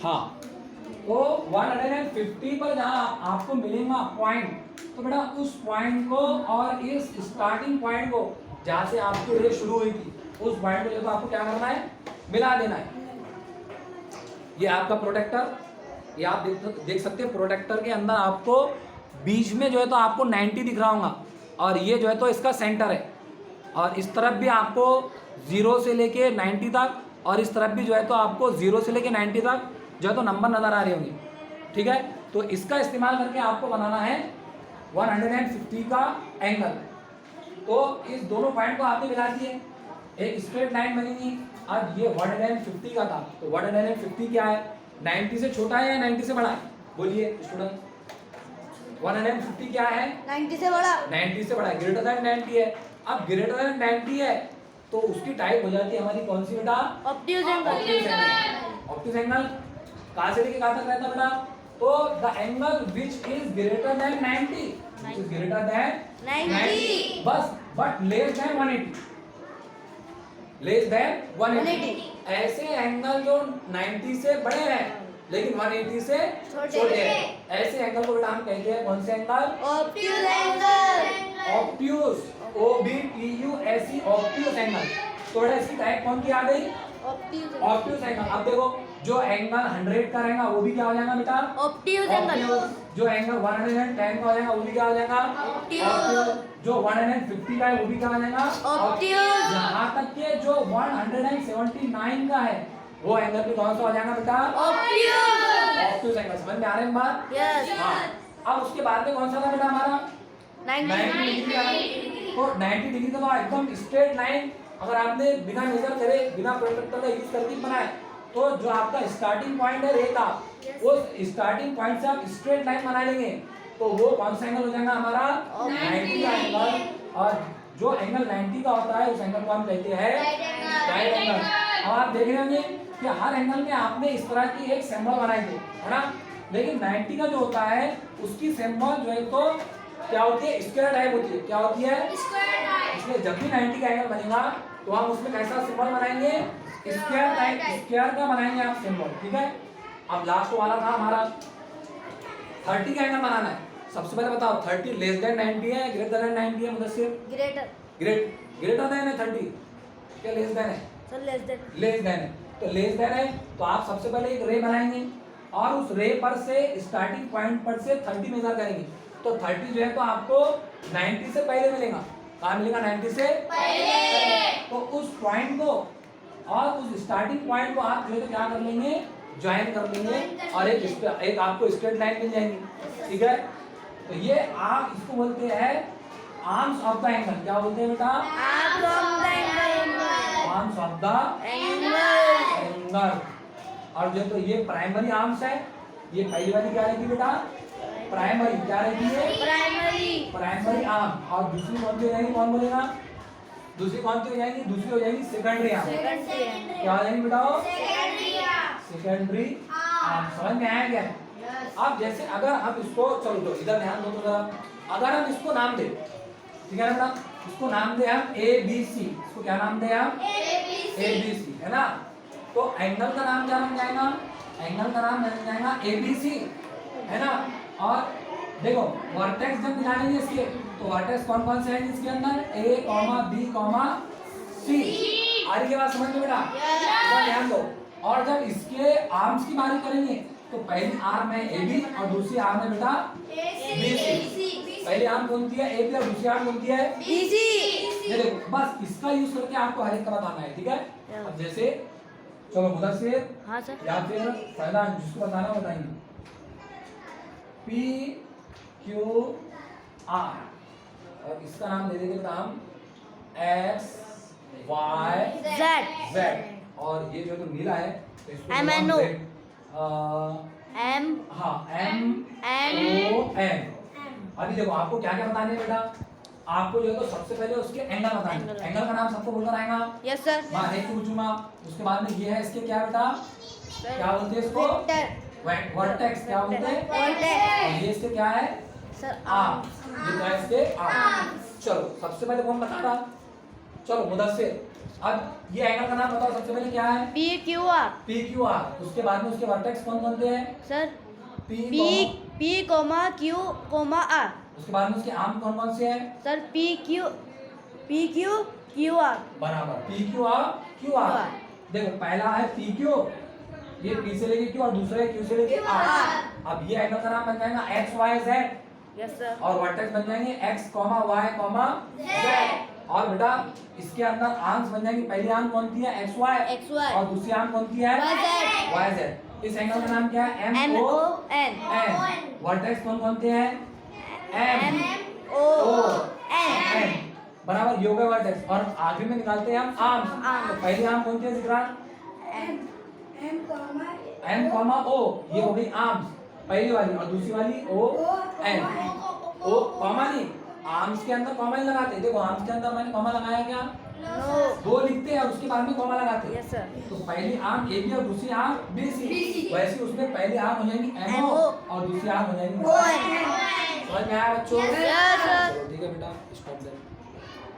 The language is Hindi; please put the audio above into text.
हाँ, तो 150 पर जहाँ आपको मिलेगा पॉइंट, तो बेटा उस पॉइंट को और इस स्टार्टिंग पॉइंट को जहाँ से आपकी रेस शुरू हुई थी उस पॉइंट को जो तो आपको क्या करना है, मिला देना है। ये आपका प्रोटेक्टर, ये आप देख सकते हैं प्रोटेक्टर के अंदर आपको बीच में जो है तो आपको 90 दिख रहा होगा और ये जो है तो इसका सेंटर है और इस तरफ भी आपको 0 से लेके 90 तक और इस तरफ भी जो है तो आपको 0 से लेके 90 तक जो है तो नंबर नज़र आ रहे होंगे। ठीक है, तो इसका इस्तेमाल करके आपको बनाना है 150 का एंगल। तो इस दोनों पॉइंट को आपने मिला दिए, एक स्ट्रेट लाइन बनेगी। अब ये 150 का था, तो 150 क्या है, 90 से छोटा है या 90 से बड़ा है, बोलिए स्टूडेंट। 150 क्या है, 90 से बड़ा। 90 से बड़ा है, ग्रेटर देन 90 है। अब ग्रेटर देन 90 है तो उसकी टाइप हो जाती है हमारी कौन सी बेटा, ऑब्ट्यूज एंगल। ऑब्ट्यूज एंगल कहाँ से लेके कहाँ तक रहता है बेटा, तो the angle which is greater than 90, which is greater than 90 बस, but less than 180, less than 180। ऐसे एंगल जो 90 से बड़े हैं लेकिन 180 से छोटे हैं, ऐसे एंगल को बेटा हम कहते हैं कौन से angle, obtuse angle. Obtuse, OBTUSE, obtuse angle. तो बेटा इसकी टाइप कौन की आ गई, ऑब्ट्यूज एंगल। अब देखो जो एंगल 100 का रहेगा वो भी क्या हो जाएगा बेटा, ऑब्ट्यूज एंगल। जो एंगल 110 का हो जाएगा वो भी क्या हो जाएगा, ऑब्ट्यूज। जो 150 का है वो भी क्या हो जाएगा, ऑब्ट्यूज। यहाँ तक के जो 179 का है वो एंगल भी कौन सा हो जाएगा बेटा, ऑब्ट्यूज। Obtuse angle. समझ में आ रहा है बात, यस। हाँ। अब उसके बाद में कौन सा था बेटा हमारा, 90 डिग्री का। तो 90 डिग्री का तो एकदम स्ट्रेट लाइन, अगर आपने बिना मेजर करे बिना प्रोटेक्टर का यूज करके बनाए तो जो आपका स्टार्टिंग पॉइंट है रे का, उस स्टार्टिंग पॉइंट से आप स्ट्रेट लाइन बना लेंगे तो वो कौन सा एंगल हो जाएगा हमारा, 90 का एंगल। और जो एंगल 90 का होता है उस एंगल को हम कहते हैं राइट एंगल। अब आप देख रहे होंगे कि हर एंगल में आपने इस तरह की एक सिंबल बनाई थी, है ना, लेकिन 90 का जो होता है उसकी सिंबल जो है तो क्या होती है, स्क्वायर टाइप होती है। क्या होती है, इसलिए जब भी 90 का एंगल बनेगा तो हम उसमें कैसा सिंबल बनाएंगे, स्क्वायर टाइप, स्क्वायर का बनाएंगे आप सिंबल। ठीक है, अब लास्ट वाला था हमारा 30 का एंगल बनाना है। सबसे पहले बताओ 30 लेस देन 90 है, ग्रेटर देन 90 है, मुदस्सिर ग्रेटर। ग्रेटर देन है 30, क्या लेस देन है, sir less than. Less than है। तो लेस देन है तो आप सबसे पहले एक रे बनाएंगे और उस रे पर से स्टार्टिंग पॉइंट पर से 30 मेजर करेंगे। तो 30 जो है तो आपको 90 से पहले मिलेगा, कहाँ मिलेगा, 90 से पहले। तो उस पॉइंट को और उस स्टार्टिंग पॉइंट को आप जो है तो क्या कर लेंगे, ज्वाइन कर लेंगे और एक आपको स्ट्रेट लाइन मिल जाएगी। ठीक है, तो ये आप इसको बोलते हैं आर्म्स ऑफ द एंगल। क्या बोलते हैं बेटा, arms of the angle. Arms of the angle. और जो तो ये प्राइमरी आर्म्स है, ये पहली वाली क्या रहेगी बेटा, प्राइमरी। क्या रहेगी ये, प्राइमरी आर्म। और दूसरी कौन सी हो जाएगी, कौन बोलेगा, दूसरी कौन सी हो जाएगी, दूसरी हो जाएगी सेकेंडरी आर्म। क्या हो जाएगी बेटा, सेकेंडरी आर्म। समझ में आया क्या। अब जैसे अगर हम इसको, चलो तो इधर ध्यान दो तो जरा, अगर हम इसको नाम दे, ठीक है ना, इसको नाम दे हम ABC। इसको क्या नाम दे हम, ABC, है ना। तो एंगल का नाम क्या बन जाएगा, एंगल का नाम बन जाएगा ABC, है ना। और देखो वर्टेक्स जब मिलाएंगे इसके तो वर्टेक्स कौन कौन से हैं इसके अंदर, A, B, C। आगे के बाद समझ में बेटा, इधर ध्यान दो। और जब इसके आर्म्स की बारी करेंगे तो पहली आर्म है AB और दूसरी आर्म है बेटा BC। पहली आर्म कौन सी है, AB, और दूसरी आर्म कौन सी है, BC। ये देखो बस इसका यूज करके आपको हर एक का बताना है। ठीक है, अब जैसे चलो मुदस्सिर, हाँ सर। या फिर पहला जिसको बताना बताएंगे, PQR और इसका नाम दे देंगे बेटा हम XY Z। और ये जो तो नीला है तो इसको MNO। M हाँ MON। अभी देखो आपको क्या क्या बताने हैं बेटा, आपको जो है तो सबसे पहले उसके एंगल बताएंगे। एंगल का नाम सबको बोलकर आएगा, यस सर। मैं एक पूछूंगा, उसके बाद में ये है इसके क्या बेटा, क्या बोलते हैं इसको, वर्टेक्स। क्या बोलते हैं, और ये इसके क्या है सर, आर्म। ये क्या है इसके आर्म। चलो सबसे पहले कौन बताता, चलो मुदस्सिर अब ये एंगल का नाम बताओ, सबसे पहले क्या है? PQR. PQR। उसके बाद में उसके वर्टेक्स कौन कौन से हैं? Sir, P, P, comma Q, comma R. उसके बाद में उसके आर्म कौन कौन से हैं? Sir, PQ, QR. बराबर, PQR, QR। देखो पहला है PQ, ये P से लेके Q और दूसरा है Q से लेके R। अब ये एंगल का नाम बन जाएगा XYZ Yes, sir. और वर्टेक्स बन जाएंगे X, Y, Z। और बेटा इसके अंदर आर्म्स बन जाएंगी, पहली आर्म कौन सी है? XY। XY। और दूसरी आर्म कौन सी है? YZ। इस एंगल का नाम क्या है? MON. वर्टेक्स कौन कौन से हैं? MON. बराबर, ये हो गए वर्टेक्स। और आखिर में निकालते हैं हम आर्म्स। आर्म। तो पहली आर्म कौन सी है जिक्रान? M, O, ये हो गई आर्म्स पहली वाली, और दूसरी वाली O, N। O कॉमा नहीं, आर्म्स के अंदर कॉमा नहीं लगाते। देखो आर्म्स के अंदर मैंने कॉमा लगाया क्या? No. दो लिखते हैं और उसके बाद में कॉमा लगाते हैं। Yes, sir. तो पहली आर्म AB और दूसरी आर्म BC। वैसे उसमें पहली आर्म हो जाएगी MO MO और दूसरी आर्म हो जाएगी ON. समझ में आया बच्चों? Yes, sir.